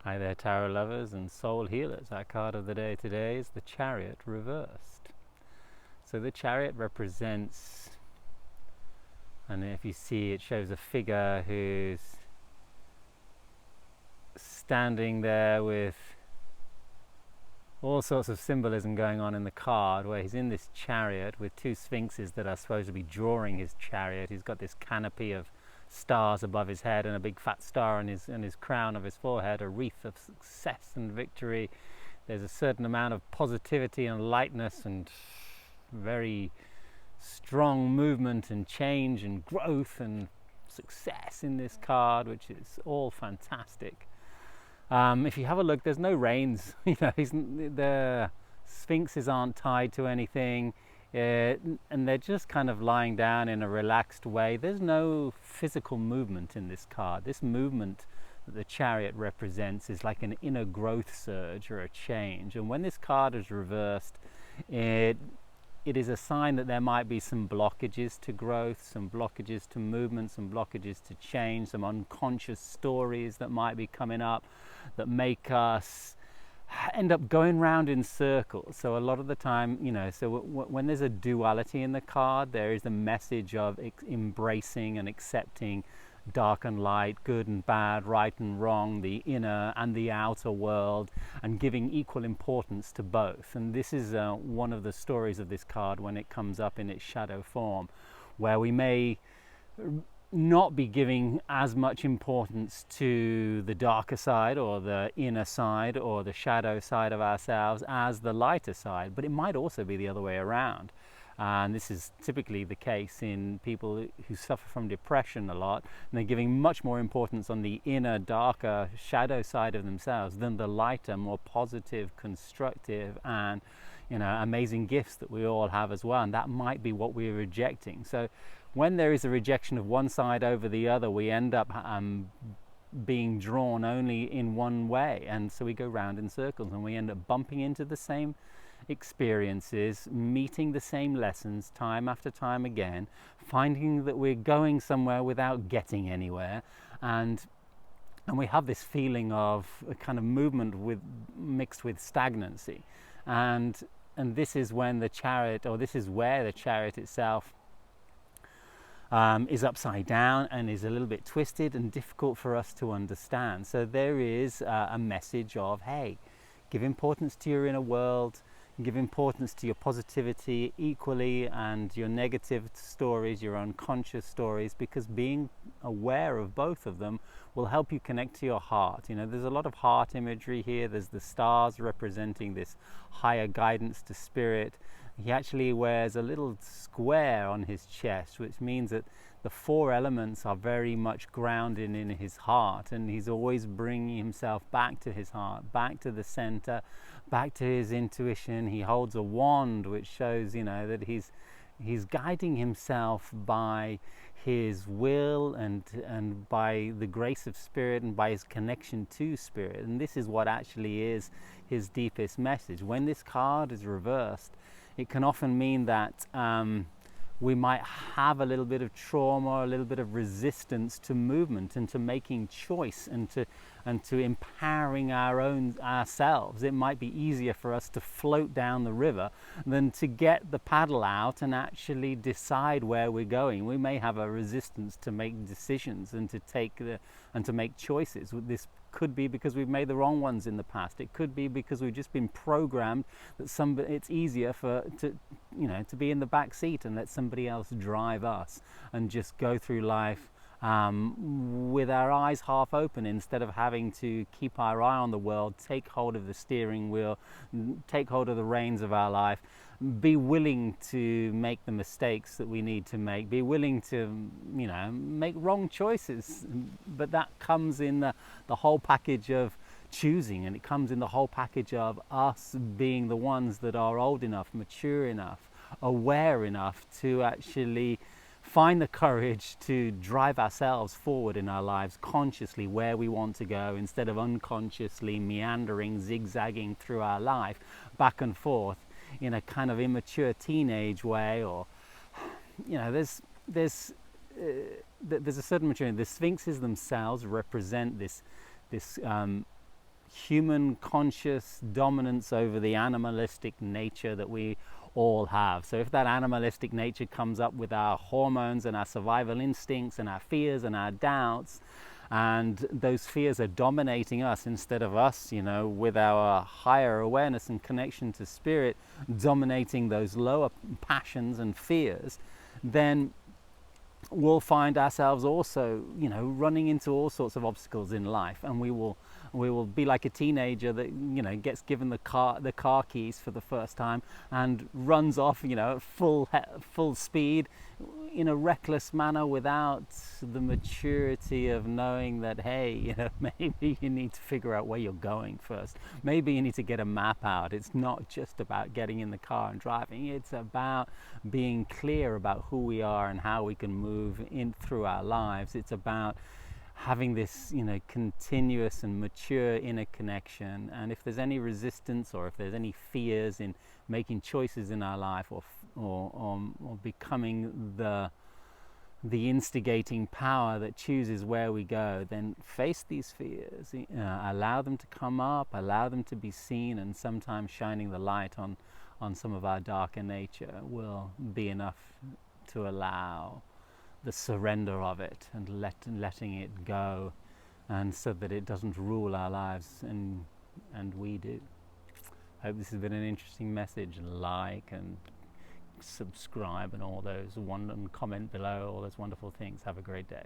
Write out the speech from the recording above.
Hi there, tarot lovers and soul healers. Our card of the day today is the Chariot Reversed. So the Chariot represents, and if you see, it shows a figure who's standing there with all sorts of symbolism going on in the card, where he's in this chariot with two sphinxes that are supposed to be drawing his chariot. He's got this canopy of stars above his head and a big fat star on his crown of his forehead, a wreath of success and victory. There's a certain amount of positivity and lightness and very strong movement and change and growth and success in this card, which is all fantastic. If you have a look, there's no reins. The sphinxes aren't tied to anything, and they're just kind of lying down in a relaxed way. There's no physical movement in this card. This movement that the chariot represents is like an inner growth surge or a change. And when this card is reversed, it is a sign that there might be some blockages to growth, some blockages to movement, some blockages to change, some unconscious stories that might be coming up that make us end up going round in circles. So a lot of the time, when there's a duality in the card, there is a message of embracing and accepting dark and light, good and bad, right and wrong, the inner and the outer world, and giving equal importance to both. And this is one of the stories of this card when it comes up in its shadow form, where we may not be giving as much importance to the darker side or the inner side or the shadow side of ourselves as the lighter side, but it might also be the other way around. And this is typically the case in people who suffer from depression a lot, and they're giving much more importance on the inner, darker, shadow side of themselves than the lighter, more positive, constructive, and amazing gifts that we all have as well. And that might be what we're rejecting. So when there is a rejection of one side over the other, we end up being drawn only in one way, and so we go round in circles, and we end up bumping into the same experiences, meeting the same lessons time after time again, finding that we're going somewhere without getting anywhere, and we have this feeling of a kind of movement mixed with stagnancy, and this is when the chariot, or this is where the chariot itself is upside down and is a little bit twisted and difficult for us to understand. So there is a message of, hey, give importance to your inner world, give importance to your positivity equally, and your negative stories, your unconscious stories, because being aware of both of them will help you connect to your heart. There's a lot of heart imagery here. There's the stars representing this higher guidance to spirit. He actually wears a little square on his chest, which means that the four elements are very much grounded in his heart, and he's always bringing himself back to his heart, back to the center, back to his intuition. He holds a wand, which shows, that he's guiding himself by his will and by the grace of spirit and by his connection to spirit. And this is what actually is his deepest message. When this card is reversed, it can often mean that we might have a little bit of trauma, a little bit of resistance to movement and to making choice and to empowering ourselves. It might be easier for us to float down the river than to get the paddle out and actually decide where we're going. We may have a resistance to make decisions and to make choices. This could be because we've made the wrong ones in the past. It could be because we've just been programmed that it's easier to be in the back seat and let somebody else drive us and just go through life with our eyes half open, instead of having to keep our eye on the world, take hold of the steering wheel, take hold of the reins of our life, be willing to make the mistakes that we need to make, be willing to make wrong choices. But that comes in the whole package of choosing, and it comes in the whole package of us being the ones that are old enough, mature enough, aware enough to actually find the courage to drive ourselves forward in our lives consciously where we want to go, instead of unconsciously meandering, zigzagging through our life back and forth in a kind of immature teenage way. Or there's a certain maturity. The sphinxes themselves represent this human conscious dominance over the animalistic nature that we all have. So if that animalistic nature comes up with our hormones and our survival instincts and our fears and our doubts, and those fears are dominating us instead of us, with our higher awareness and connection to spirit dominating those lower passions and fears, then we'll find ourselves also, running into all sorts of obstacles in life, and we will be like a teenager that gets given the car keys for the first time and runs off, at full speed in a reckless manner without the maturity of knowing that, hey, maybe you need to figure out where you're going first. Maybe you need to get a map out. It's not just about getting in the car and driving. It's about being clear about who we are and how we can move in through our lives. It's about having this, continuous and mature inner connection. And if there's any resistance or if there's any fears in making choices in our life, or becoming the instigating power that chooses where we go, then face these fears, allow them to come up, allow them to be seen, and sometimes shining the light on some of our darker nature will be enough to allow the surrender of it and letting it go, and so that it doesn't rule our lives and we do. Hope this has been an interesting message. Like and subscribe and all those and comment below, all those wonderful things. Have a great day.